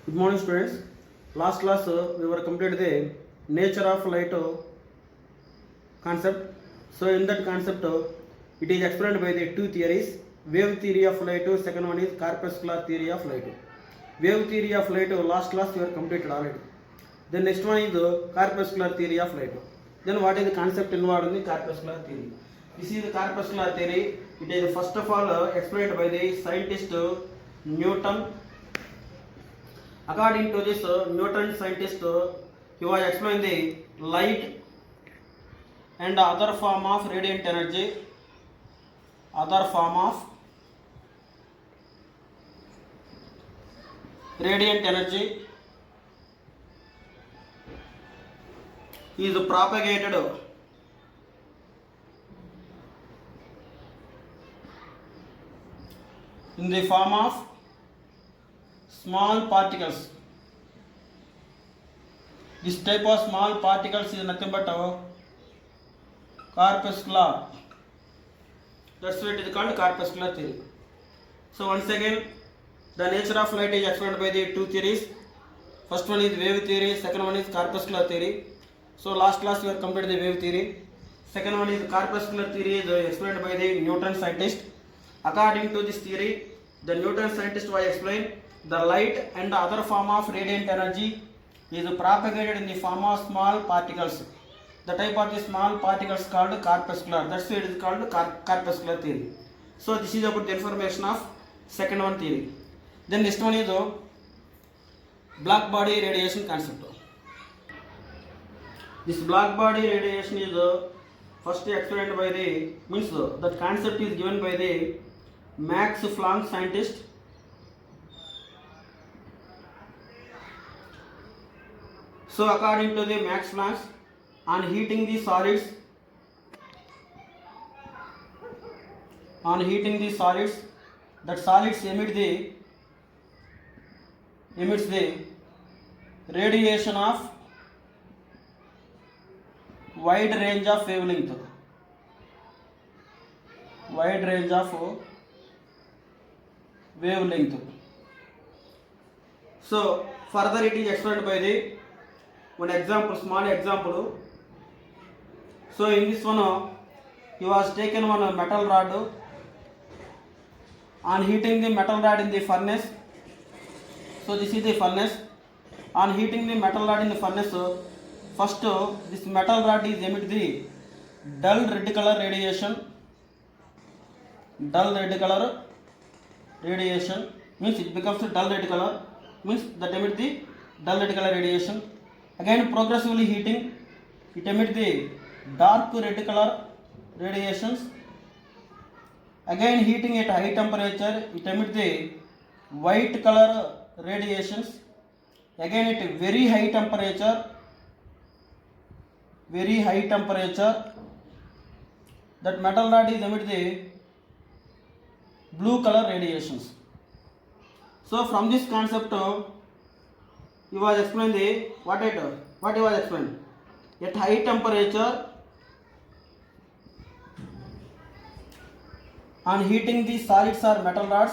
Good morning, students. Last class we were completed the nature of light concept. So in that concept, it is explained by the two theories: wave theory of light. Second one is corpuscular theory of light. Wave theory of light last class we were completed already. Then next one is corpuscular theory of light. Then what is the concept involved in the corpuscular theory? This is the corpuscular theory. It is first of all explained by the scientist Newton. According to this Newton scientist, he was explaining the light and other form of radiant energy, other form of radiant energy is propagated in the form of small particles. This type of small particles is nothing but corpuscular. That's why it is called corpuscular theory. So once again, the nature of light is explained by the two theories. First one is wave theory, second one is corpuscular theory. So last class we have completed the wave theory. Second one is corpuscular theory is explained by the Newton scientist. According to this theory, the Newton scientist was explained the light and other form of radiant energy is propagated in the form of small particles. The type of the small particles called corpuscular. That's why it is called corpuscular theory. So this is about the information of second one theory. Then next one is black body radiation concept. This black body radiation is first explained by the that concept is given by the Max Planck scientist. So according to the Max Planck, on heating the solids, that solids emits the radiation of wide range of wavelength. Wide range of wavelength. So further it is explained by the one example, small example. So in this one, he was taken one metal rod. On heating the metal rod in the furnace. So this is the furnace. On heating the metal rod in the furnace, first this metal rod is emit the dull red color radiation. Dull red color radiation means it becomes a dull red color, means that emit the dull red color radiation. Again progressively heating, it emit the dark red color radiations. Again heating at high temperature, it emit the white color radiations. Again at very high temperature, that metal rod is emit the blue color radiations. So from this concept, he was explaining the what he was explaining. At high temperature, on heating the solids or metal rods,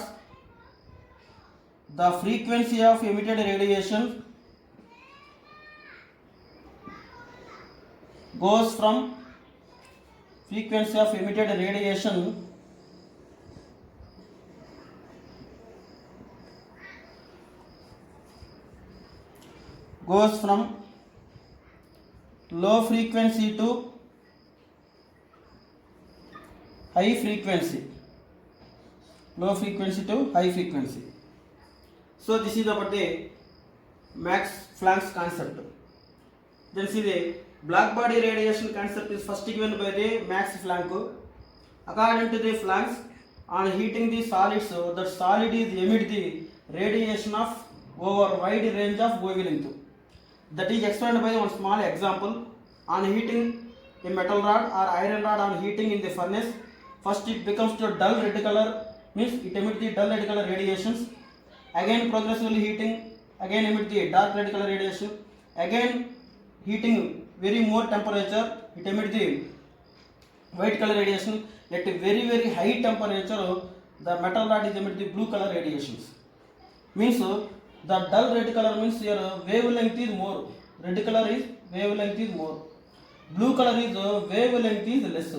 the frequency of emitted radiation goes from low frequency to high frequency. Low frequency to high frequency. So this is about the Max Planck's concept. Then see the black body radiation concept is first given by the Max Planck. According to the Planck, on heating the solids, the solid is emit the radiation of over wide range of wavelength. That is explained by one small example. On heating a metal rod or iron rod on heating in the furnace, first it becomes to dull red color, means it emits the dull red color radiations. Again progressively heating, again emit the dark red color radiation. Again heating very more temperature, it emits the white color radiation. At a very high temperature, the metal rod is emit the blue color radiations. Means The dull red color means your wavelength is more. Red color is wavelength is more. Blue color is wavelength is less,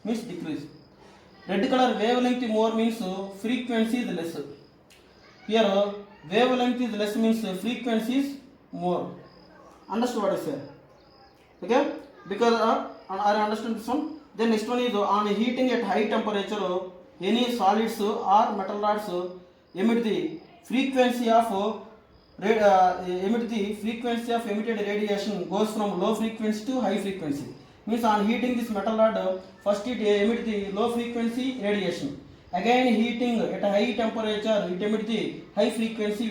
means decrease. Red color wavelength more means frequency is less. Here wavelength is less means frequency is more. Understood what I said? Okay? Because I understand this one. Then next one is on heating at high temperature, any solids or metal rods emit the frequency of emitted radiation goes from low frequency to high frequency. Means on heating this metal rod, first it emits the low frequency radiation. Again heating at high temperature, it emits the high frequency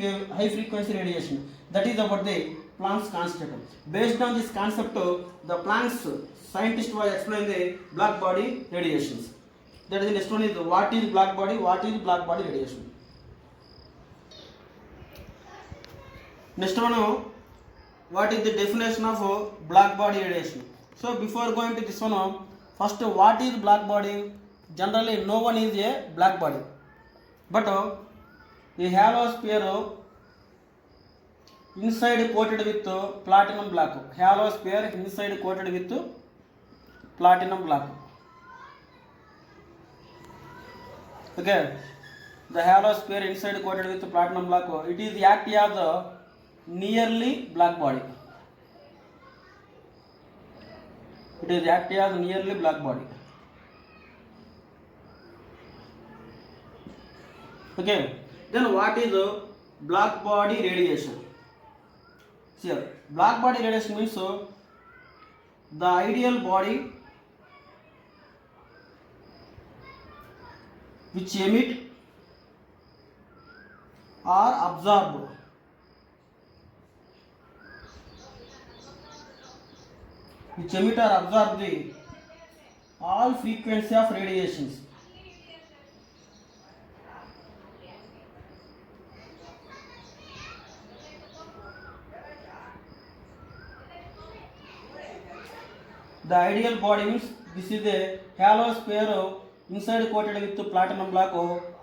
radiation. That is about the Planck's constant. Based on this concept, the Planck's scientist was explaining the black body radiations. That is the next one is what is black body radiation. Next one, what is the definition of black body radiation? So before going to this one, first what is black body? Generally no one is a black body, but a halo sphere inside coated with platinum black. Halo sphere inside coated with platinum black. Okay, the halo sphere inside coated with platinum black. It is act as the nearly black body. It is act as nearly black body. Okay. Then what is black body radiation? Here, black body radiation means the ideal body which emit or absorb the all frequency of radiations. The ideal body means this is a halo sphere inside coated with platinum black.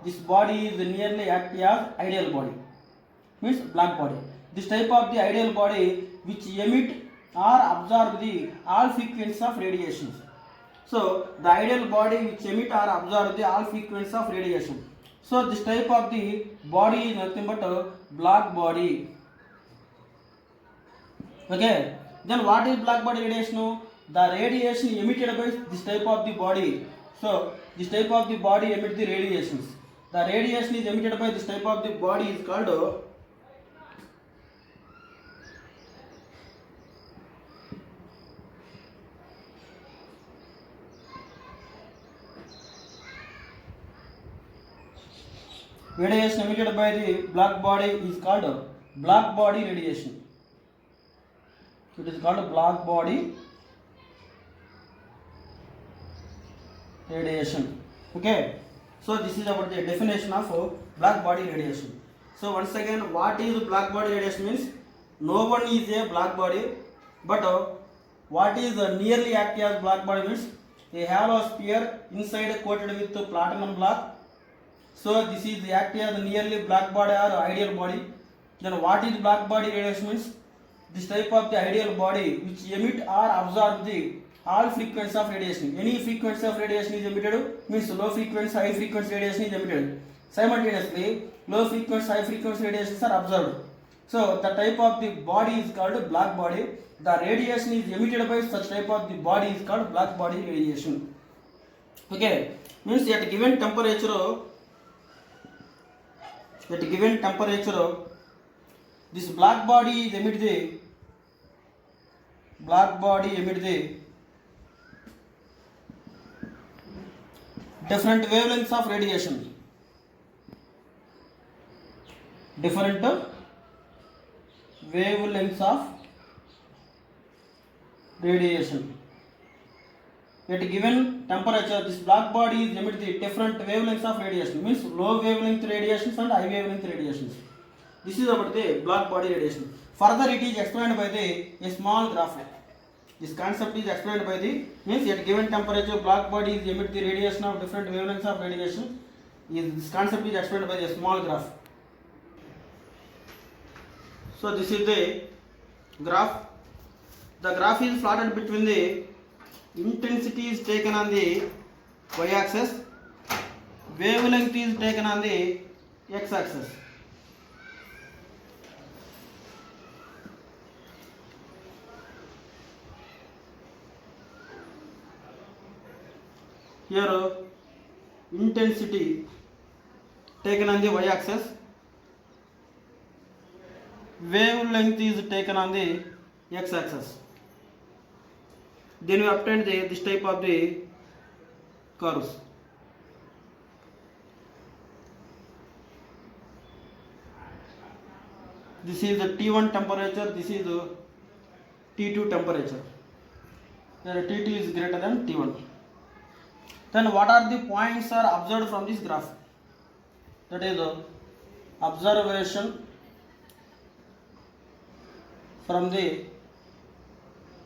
This body is nearly act as ideal body, means black body. This type of the ideal body which emit or absorb the all frequencies of radiations. So the ideal body which emit or absorb the all frequencies of radiation. So this type of the body is nothing but a black body. Okay. Then what is black body radiation? The radiation emitted by this type of the body. So this type of the body emits the radiations. The radiation is emitted by this type of the body is called radiation emitted by the black body is called black body radiation. It is called black body radiation. Okay. So this is about the definition of black body radiation. So once again, what is black body radiation means? No one is a black body, but what is nearly act as black body means a halo sphere inside coated with platinum black. So this is act as nearly black body or ideal body. Then what is black body radiation means? This type of the ideal body which emit or absorb the all frequency of radiation. Any frequency of radiation is emitted means low frequency, high frequency radiation is emitted. Simultaneously, low frequency, high frequency radiations are absorbed. So the type of the body is called black body. The radiation is emitted by such type of the body is called black body radiation. Okay, means at given temperature, this black body is emit the different wavelengths of radiation. Different wavelengths of radiation. At given temperature, this black body is emit the different wavelengths of radiation. Means low wavelength radiations and high wavelength radiations. This is about the black body radiation. Further, it is explained by a small graph. This concept is explained by means at given temperature, black body is emit the radiation of different wavelengths of radiation. This concept is explained by a small graph. So this is the graph. The graph is plotted between the intensity is taken on the y-axis, wavelength is taken on the x-axis. Here intensity taken on the y-axis, wavelength is taken on the x-axis. Then we obtained this type of the curves. This is the T1 temperature, this is the T2 temperature. Where T2 is greater than T1. Then what are the points are observed from this graph? That is the observation from the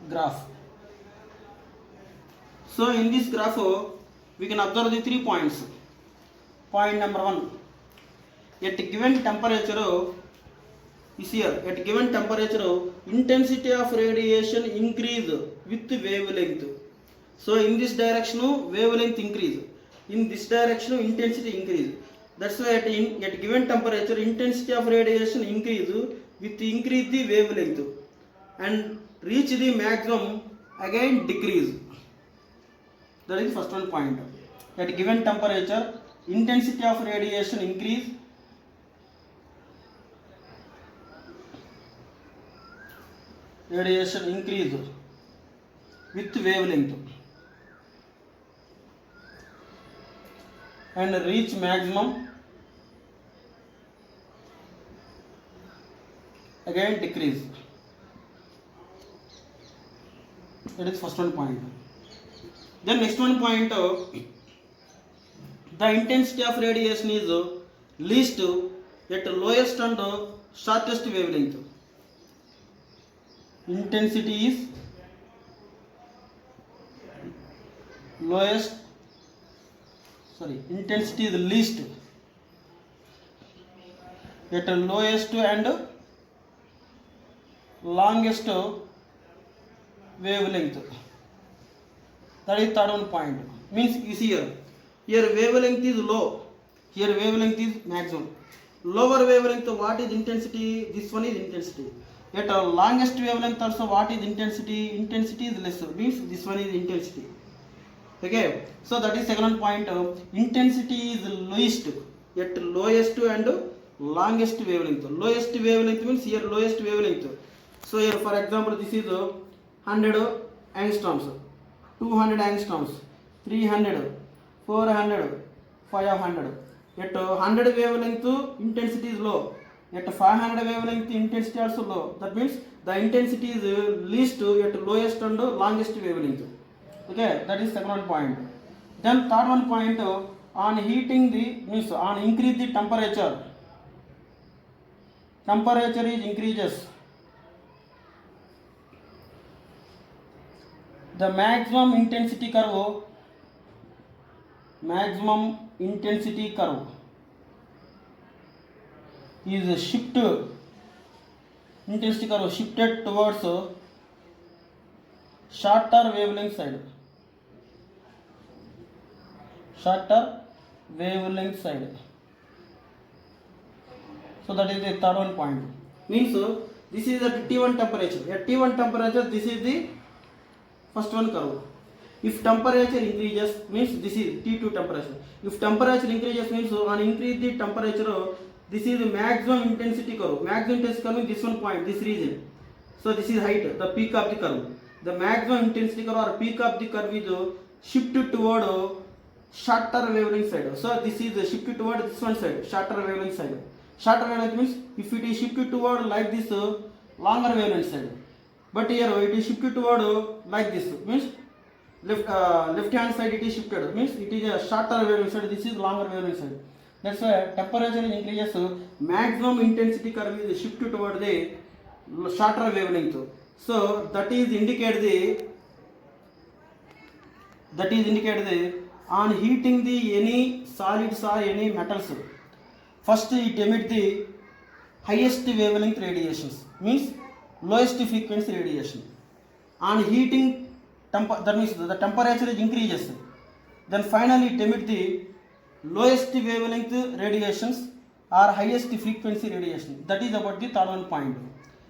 graph. So in this graph we can observe the 3 points. Point number 1, at given temperature is here. At given temperature, intensity of radiation increase with wavelength. So in this direction wavelength increase, in this direction intensity increase. That's why at given temperature intensity of radiation increase with increase the wavelength and reach the maximum, again decrease. That is first one point. At given temperature intensity of radiation increase, with wavelength and reach maximum, again decrease. That is first one point. Then next one point, the intensity of radiation is least at lowest and shortest wavelength. Intensity is least at lowest and longest wavelength. That is third one point. Means you see here wavelength is low, here wavelength is maximum. Lower wavelength, what is intensity? This one is intensity. At a longest wavelength also, what is intensity? Intensity is less, means this one is intensity. Okay, so that is second point. Intensity is least at lowest and longest wavelength. Lowest wavelength means here lowest wavelength. So here for example this is 100 angstroms, 200 angstroms, 300, 400, 500. At 100 wavelength intensity is low. At 500 wavelength intensity also low. That means the intensity is least at lowest and longest wavelength. Okay, that is second one point. Then third one point, on heating the means on increase the temperature. Temperature is increases. The maximum intensity curve is shifted towards shorter wavelength side. So that is the third one point. Means this is at T1 temperature. At T1 temperature, this is the first one curve. If temperature increases, means this is T2 temperature. If temperature increases, means on increase the temperature, this is the maximum intensity curve. Maximum intensity curve is this one point, this region. So this is height, the peak of the curve. The maximum intensity curve or peak of the curve is shifted toward shorter wavelength side. So this is shifted toward this one side, shorter wavelength side. Shorter wavelength means if it is shifted toward like this, longer wavelength side. But here it is shifted toward like this, means left hand side it is shifted, means it is a shorter wavelength side, this is longer wavelength side. That's why temperature increases, maximum intensity curve is shifted toward the shorter wavelength. So that is indicated on heating the any solids or any metals, first it emit the highest wavelength radiations, means lowest frequency radiation. On heating, that means the temperature increases, then finally it emits the lowest wavelength radiations or highest frequency radiation. That is about the third one point.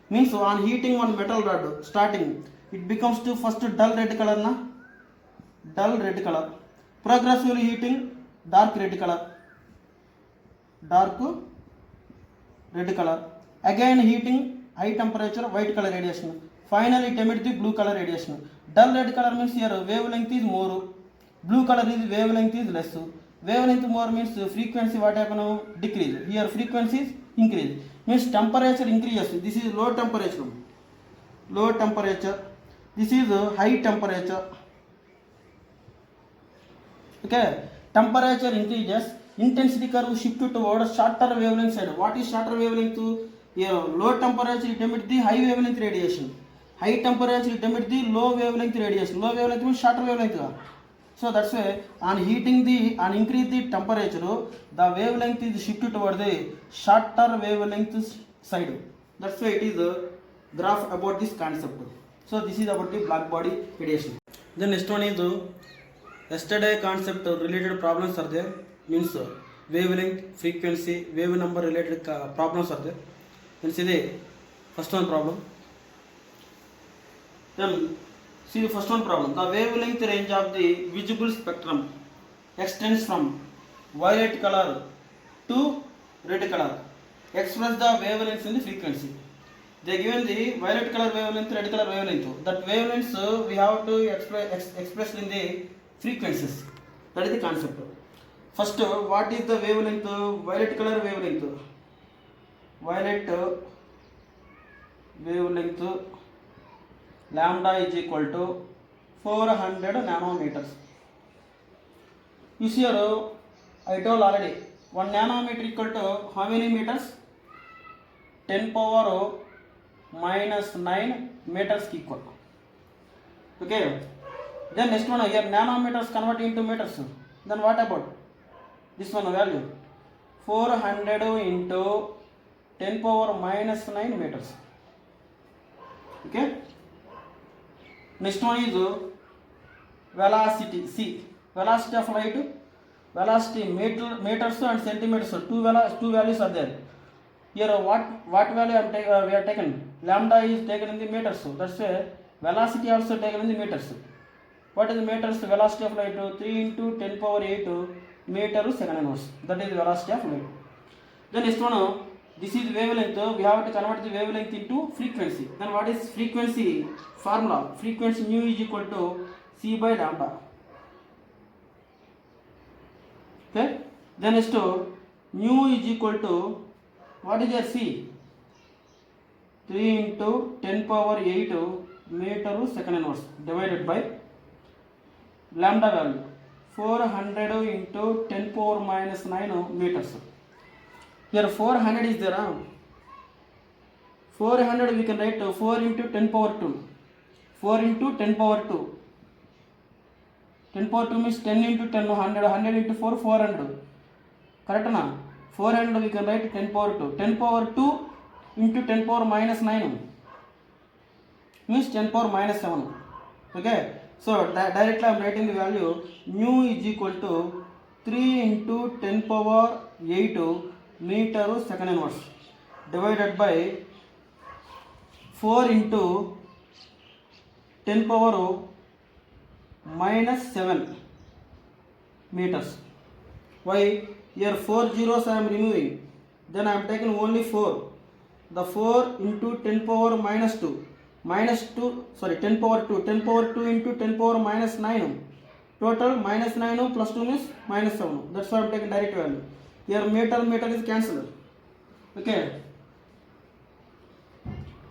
Means on heating one metal rod starting, it becomes to first dull red color na, dull red color, progressively heating dark red color, dark red color, again heating high temperature white color radiation, finally it emits the blue color radiation. Dull red color means here wavelength is more, blue color is wavelength is less. Wavelength more means frequency what happen, decrease. Here frequency is increase, means temperature increases. This is low temperature, low temperature, this is high temperature. Okay, temperature increases, intensity curve shift towards shorter wavelength side. What is shorter wavelength? Here low temperature it emits the high wavelength radiation, high temperature it emits the low wavelength radiation. Low wavelength means shorter wavelength. So that's why on heating the, on increase the temperature, the wavelength is shifted toward the shorter wavelength side. That's why it is a graph about this concept. So this is about the black body radiation. Then next one is yesterday concept related problems are there, means wavelength, frequency, wave number related problems are there. Then see the first one problem. Then see the first one problem. The wavelength range of the visible spectrum extends from violet color to red color. Express the wavelengths in the frequency. They given the violet color wavelength, red color wavelength. That wavelengths we have to express in the frequencies. That is the concept. First, what is the wavelength? Violet color wavelength. Violet wavelength lambda is equal to 400 nanometers. You see here, I told already, 1 nanometer equal to how many meters? 10 power minus 9 meters equal. Okay. Then next one here, nanometers convert into meters. Then what about this one value? 400 into 10 power minus 9 meters. Okay. Next one is velocity. See, velocity of light, velocity meters and centimeters. Two values are there. Here what value we are taken? Lambda is taken in the meters. That's why velocity also taken in the meters. What is the meters? Velocity of light 3 into 10 power 8 meter second inverse. That is the velocity of light. Then next one, this is wavelength. We have to convert the wavelength into frequency. Then what is frequency formula? Frequency nu is equal to c by lambda. Okay. Then next nu is equal to, what is your c? 3 into 10 power 8 meter second inverse divided by lambda value 400 into 10 power minus 9 meters. Here 400 is there. 400 we can write 4 into 10 power 2. 4 into 10 power 2. 10 power 2 means 10 into 10, 100. 100 into 4, 400. Correct na? 400 we can write 10 power 2. 10 power 2 into 10 power minus 9 means 10 power minus 7. Okay. So directly I am writing the value nu is equal to 3 into 10 power 8 meter second inverse divided by 4 into 10 power minus 7 meters. Why? Here 4 zeros I am removing. Then I am taking only 4. The 4 into 10 power minus 2. Minus 2, sorry, 10 power 2. 10 power 2 into 10 power minus 9. Total minus 9 plus 2 means minus 7. That's why I am taking direct value. Here meter is cancelled. Okay.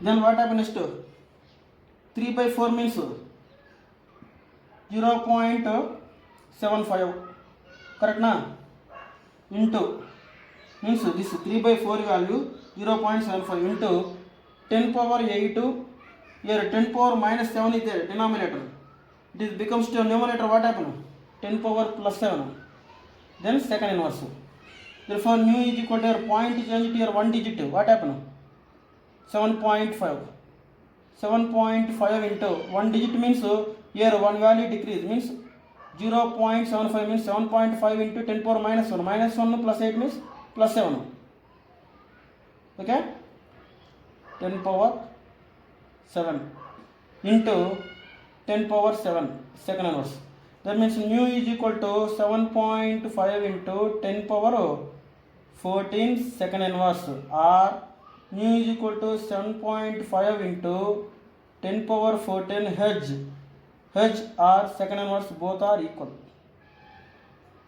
Then what happens next? 3 by 4 means 0.75. Correct na? Into means this 3 by 4 value 0.75 into 10 power 8. Here 10 power minus 7 is there, denominator. This becomes to numerator. What happens? 10 power plus 7. Then second inverse. Therefore, nu is equal to your point change to your one digit. What happened? 7.5. 7.5 into one digit means here one value decrease means 0.75 means 7.5 into 10 power minus 1. Minus 1 plus 8 means plus 7. Okay? 10 power 7 into 10 power 7 second inverse. That means nu is equal to 7.5 into 10 power 14 second inverse, or nu is equal to 7.5 into 10 power 14 Hz or second inverse, both are equal.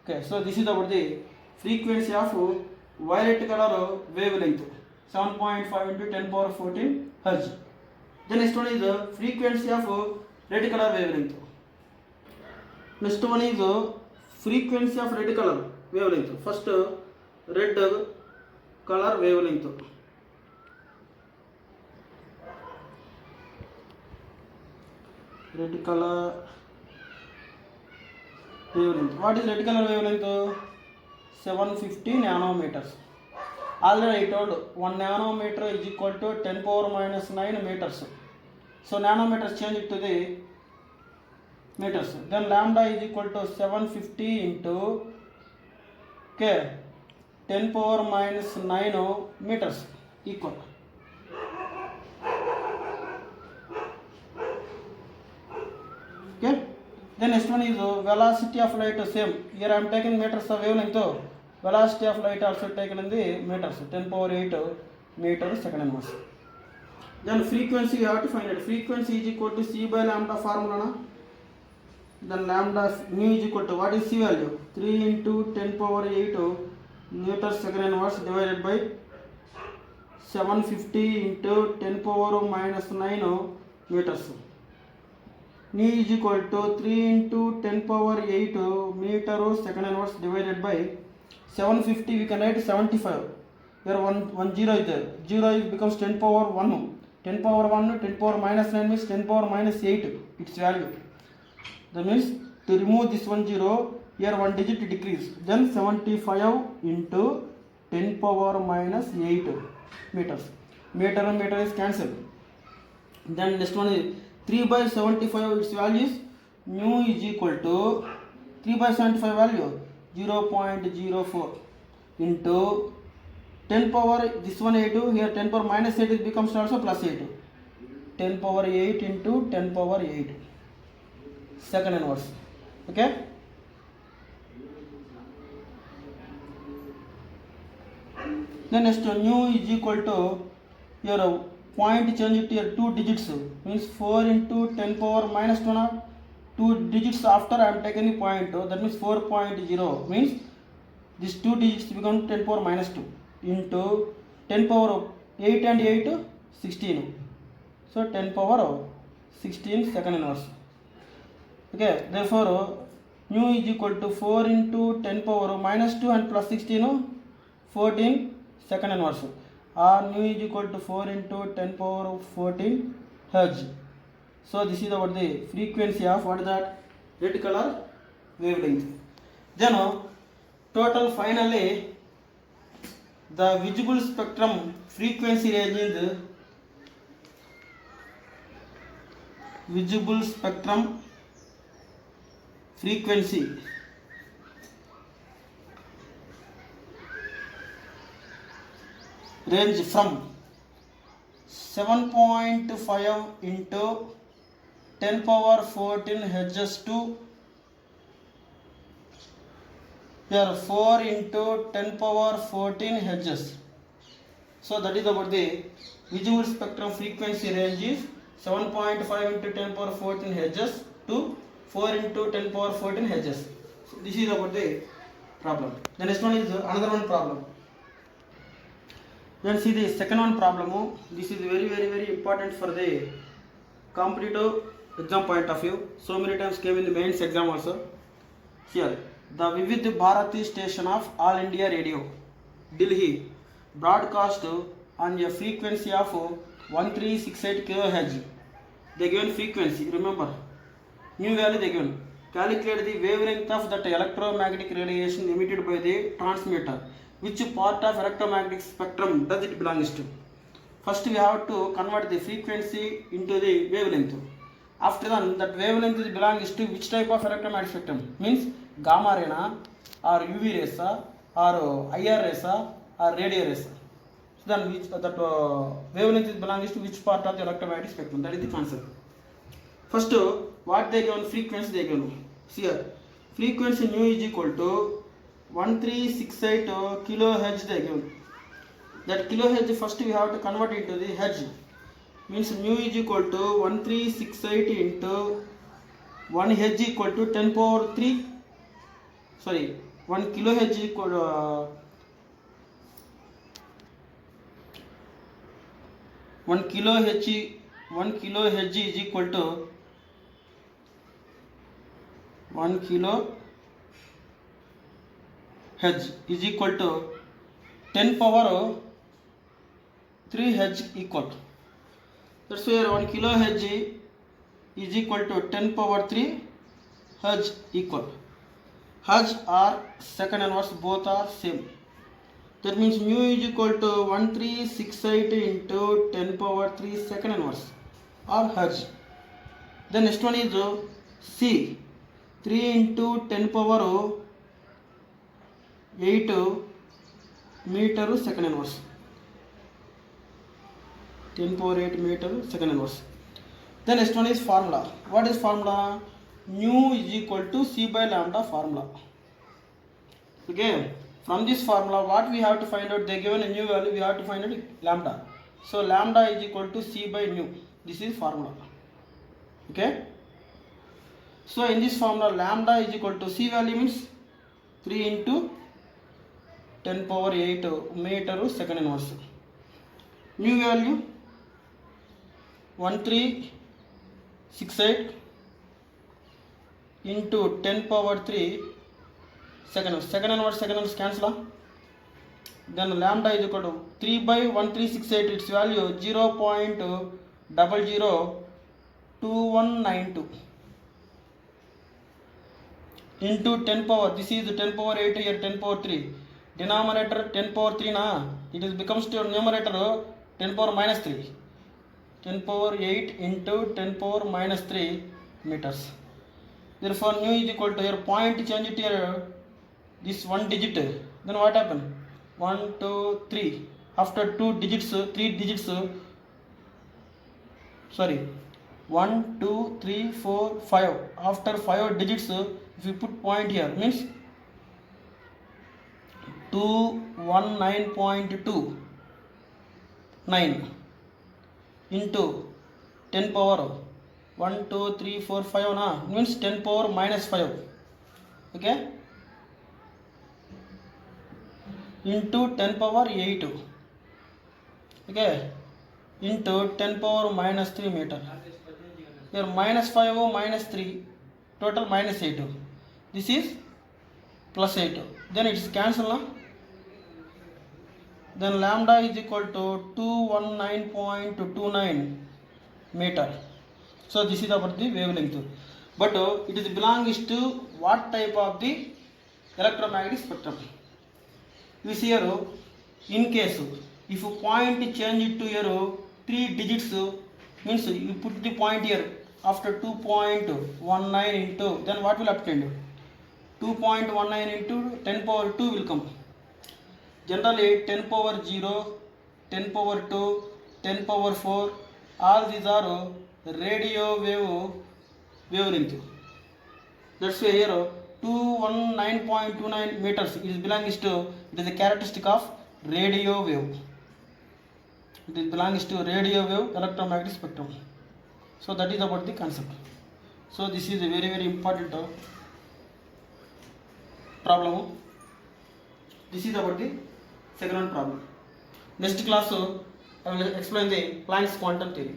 Okay, so this is about the frequency of violet color wavelength, 7.5 into 10 power 14 Hz. The next one is the frequency of red color wavelength. Next one is frequency of red color wavelength. First, red color wavelength. Red color wavelength. What is red color wavelength? 750 nanometers. Already I told 1 nanometer is equal to 10 power minus 9 meters. So nanometers change it to the meters. Then lambda is equal to 750 into 10 power minus 9 meters equal. Okay. Then next one is velocity of light, same. Here I am taking meters of wavelength. Velocity of light also taken in the meters, 10 power 8 meters second inverse. Then frequency you have to find it. Frequency is equal to C by lambda formula. Then lambda nu is equal to, what is C value? 3 into 10 power 8 meters second inverse divided by 750 into 10 power minus 9 meters. Nu is equal to 3 into 10 power 8 meter second inverse divided by 750. We can write 75. Here one zero is there. 0 is becomes 10 power 1. 10 power 1, 10 power minus 9 means 10 power minus 8 its value. That means to remove this 1 0, here one digit decrease. Then 75 into 10 power minus 8 meters. Meter and meter is cancelled. Then next one is 3 by 75, its value is nu is equal to 3 by 75 value 0.04 into 10 power, this one 8, here 10 power minus 8 it becomes also plus 8. 10 power 8 into 10 power 8 second inverse. Okay. Then next nu is equal to your point change it here 2 digits means 4 into 10 power minus 2 not 2 digits after I am taking the point, that means 4.0 means these 2 digits become 10 power minus 2 into 10 power 8 and 8 16. So 10 power 16 second inverse. Okay, therefore nu is equal to 4 into 10 power minus 2 and plus 16 14 second inverse, or nu is equal to 4 into 10 power 14 Hz. So this is about the frequency of what is that red color wavelength. Then total finally the visible spectrum frequency range is visible spectrum frequency range from 7.5 into 10 power 14 Hz to here 4 into 10 power 14 Hz. So that is about the visible spectrum frequency range is 7.5 into 10 power 14 Hz to 4 into 10 power 14 Hz. So this is about the problem. The next one is another one problem. Then see the second one problem. This is very important for the competitive exam point of view. So many times came in the mains exam also. Here the Vivid Bharati station of All India Radio, Delhi, broadcast on a frequency of 1368 kHz. They given frequency, remember, new value they given. Calculate the wavelength of that electromagnetic radiation emitted by the transmitter. which part of electromagnetic spectrum does it belongs to? First we have to convert the frequency into the wavelength. After that wavelength belongs to which type of electromagnetic spectrum? Means gamma ray or UV rays or IR rays or radio rays. So then which that wavelength belongs to which part of the electromagnetic spectrum? That is the concept. First, what they given? Frequency they given. See here, frequency nu is equal to 1368 kilohertz they given. That kilohertz first we have to convert into the hertz. Means nu is equal to 1368 into 1 hertz equal to 10 power 3. Sorry, 1 kilohertz equal to 1 kilohertz is equal to 1 kilohertz is equal to 10 power 3 hertz equal. That's where 1 kilohertz is equal to 10 power 3 hertz equal. Hertz or second inverse both are same. That means mu is equal to 1368 into 10 power 3 second inverse or hertz. Then next one is C, 3 into 10 power 8 meter second inverse. 10 power 8 meter second inverse. Then next one is formula. What is formula? Nu is equal to C by lambda formula. Okay. From this formula, what we have to find out? They given a nu value, we have to find out lambda. So lambda is equal to C by nu. This is formula. Okay. So in this formula, lambda is equal to C value means 3 into 10 power 8 meter second inverse. Nu value 1368 into 10 power 3 second inverse cancel. Then lambda is equal to 3 by 1368, its value 0.002192 into 10 power, this is 10 power 8 here, 10 power 3, denominator 10 power 3 na, it is becomes to numerator 10 power minus 3, 10 power 8 into 10 power minus 3 meters. Therefore nu is equal to, here point change it here, this one digit, then what happened? 1 2 3, after 2 digits 3 digits, sorry, 1 2 3 4 5, after 5 digits if you put point here means 219.29 into 10 power 1 2 3 4 5 na, means 10 power minus 5. Okay, into 10 power 8. Okay, into 10 power minus 3 meter. Here minus 5 minus 3, total minus 8. This is plus 8. Then it is cancel na? Then lambda is equal to 219.29 meter. So this is about the wavelength. But it is belongs to what type of the electromagnetic spectrum? You see here, in case if you point change it to here 3 digits, means you put the point here after 2.19 into, then what will obtain? 2.19 into 10 power 2 will come. Generally 10 power 0, 10 power 2, 10 power 4, all these are radio wavelength. That's why here 219.29 meters is belongs to, it is a characteristic of radio wave. It is belongs to radio wave electromagnetic spectrum. So that is about the concept. So this is a very very important problem. This is about the second one problem. Next class I will explain the Planck's quantum theory.